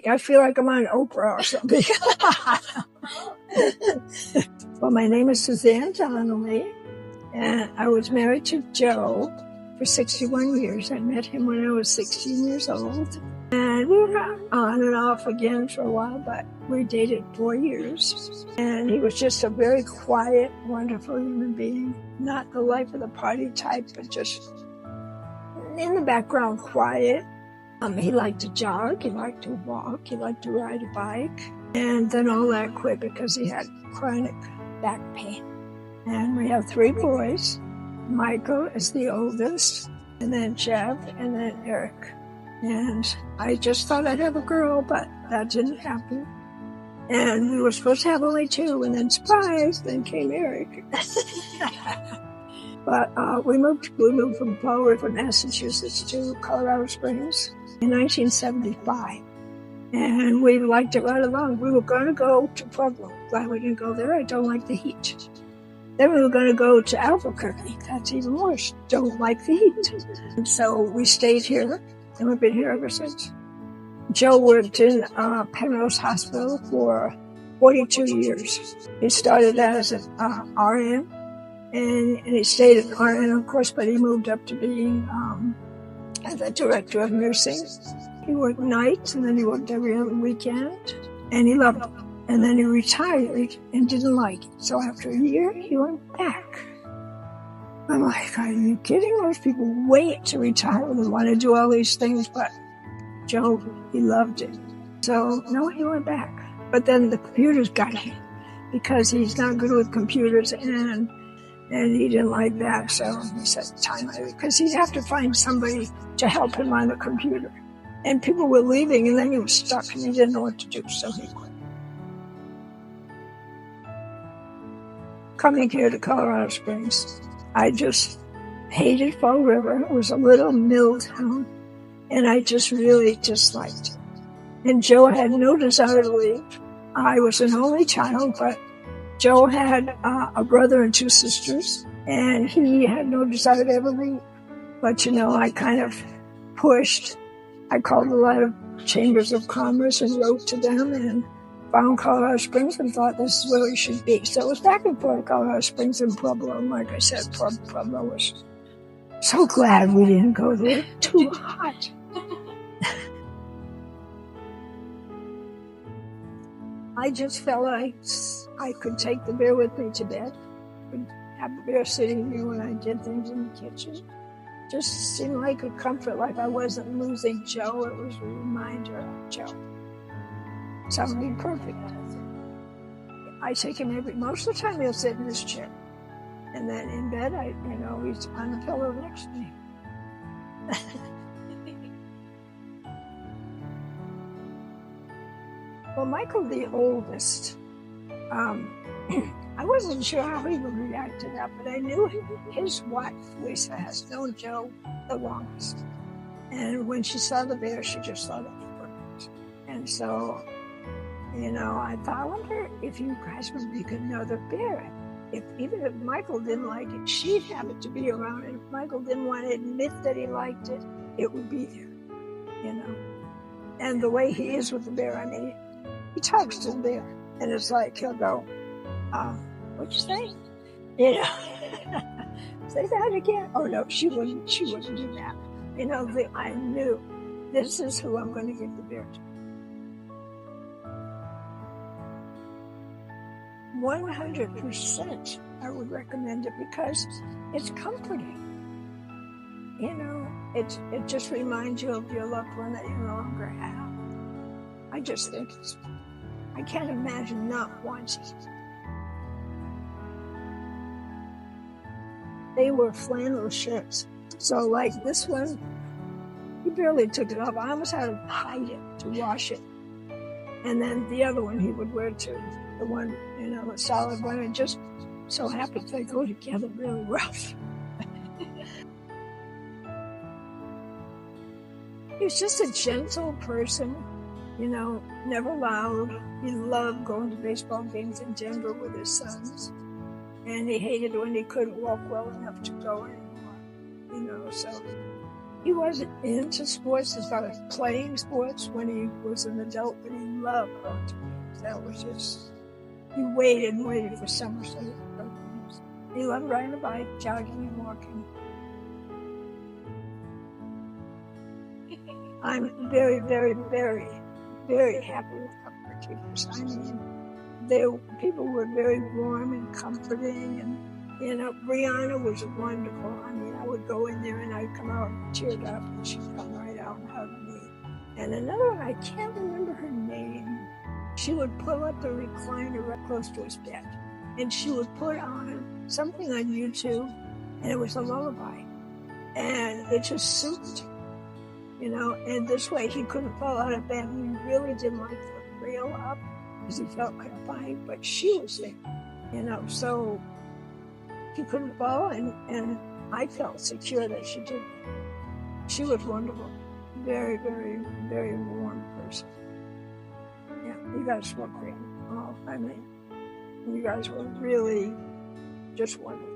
I feel like I'm on Oprah or something. Well, my name is Suzanne Donnelly, and I was married to Joe for 61 years. I met him when I was 16 years old. And we were on and off again for a while, but we dated 4 years. And he was just a very quiet, wonderful human being. Not the life of the party type, but just in the background, quiet. He liked to jog, he liked to walk, he liked to ride a bike. And then all that quit because he had chronic back pain. And we have 3 boys. Michael is the oldest, and then Jeff, and then Eric. And I just thought I'd have a girl, but that didn't happen. And we were supposed to have only 2, and then surprise, then came Eric. But we moved from Fall River, Massachusetts to Colorado Springs in 1975. And we liked it right along. We were going to go to Pueblo. Glad we didn't go there. I don't like the heat. Then we were going to go to Albuquerque. That's even worse. Don't like the heat. And so we stayed here, and we've been here ever since. Joe worked in Penrose Hospital for 42 years. He started as an RN, and he stayed at RN, of course, but he moved up to being the director of nursing. He worked nights, and then he worked every other weekend, and he loved it. And then he retired and didn't like it. So after a year, he went back. I'm like, are you kidding? Most people wait to retire and want to do all these things, but Joe, he loved it. So, no, he went back. But then the computers got him because he's not good with computers, and he didn't like that. So he said, time out, because he'd have to find somebody to help him on the computer. And people were leaving, and then he was stuck, and he didn't know what to do, so he quit. Coming here to Colorado Springs, I just hated Fall River. It was a little mill town, and I just really disliked it. And Joe had no desire to leave. I was an only child, but Joe had a brother and 2 sisters, and he had no desire to ever leave. But, I kind of pushed. I called a lot of chambers of commerce and wrote to them and found Colorado Springs and thought this is where we should be. So it was back and forth, Colorado Springs and Pueblo. And like I said, Pueblo was so glad we didn't go there. Too hot. I just felt like I could take the bear with me to bed. I'd have the bear sitting here when I did things in the kitchen. Just seemed like a comfort, like I wasn't losing Joe. It was a reminder of Joe. Sounding perfect. I take him most of the time he'll sit in this chair. And then in bed, he's on the pillow next to me. Well, Michael, the oldest, I wasn't sure how he would react to that, but I knew his wife, Lisa, has known Joe the longest. And when she saw the bear, she just thought it was perfect. And so, I thought, I wonder if you guys would make another bear. Even if Michael didn't like it, she'd have it to be around. And if Michael didn't want to admit that he liked it, it would be there, And the way he is with the bear, he talks to the bear. And it's like, he'll go, what'd you say? Say that again. Oh, no, she wouldn't do that. I knew this is who I'm going to give the bear to. 100% I would recommend it because it's comforting. It just reminds you of your loved one that you no longer have. I just think I can't imagine not wanting it. They were flannel shirts. So like this one, he barely took it off. I almost had to hide it to wash it. And then the other one he would wear too. The one, the solid one. It just so happens they go together really well. He's just a gentle person, never loud. He loved going to baseball games in Denver with his sons. And he hated when he couldn't walk well enough to go anymore, so He wasn't into sports. He started playing sports when he was an adult, but he loved going to games. That was just, he waited and waited for summer so he could go to games. He loved riding a bike, jogging and walking. I'm very, very, very, very happy with Comfort Keepers. I mean, people were very warm and comforting, and Brianna was wonderful. I mean, I would go in there and I'd come out teared up, and she'd come right out and hug me. And another one, I can't remember her name. She would pull up the recliner right close to his bed, and she would put on something on YouTube, and it was a lullaby, and it just soothed him. And this way he couldn't fall out of bed. We really didn't like to rail up because he felt confined, but she was there, so he couldn't fall, and I felt secure that she did. She was wonderful. Very, very, very warm person. Yeah, you guys were great. Oh, I mean, you guys were really just wonderful.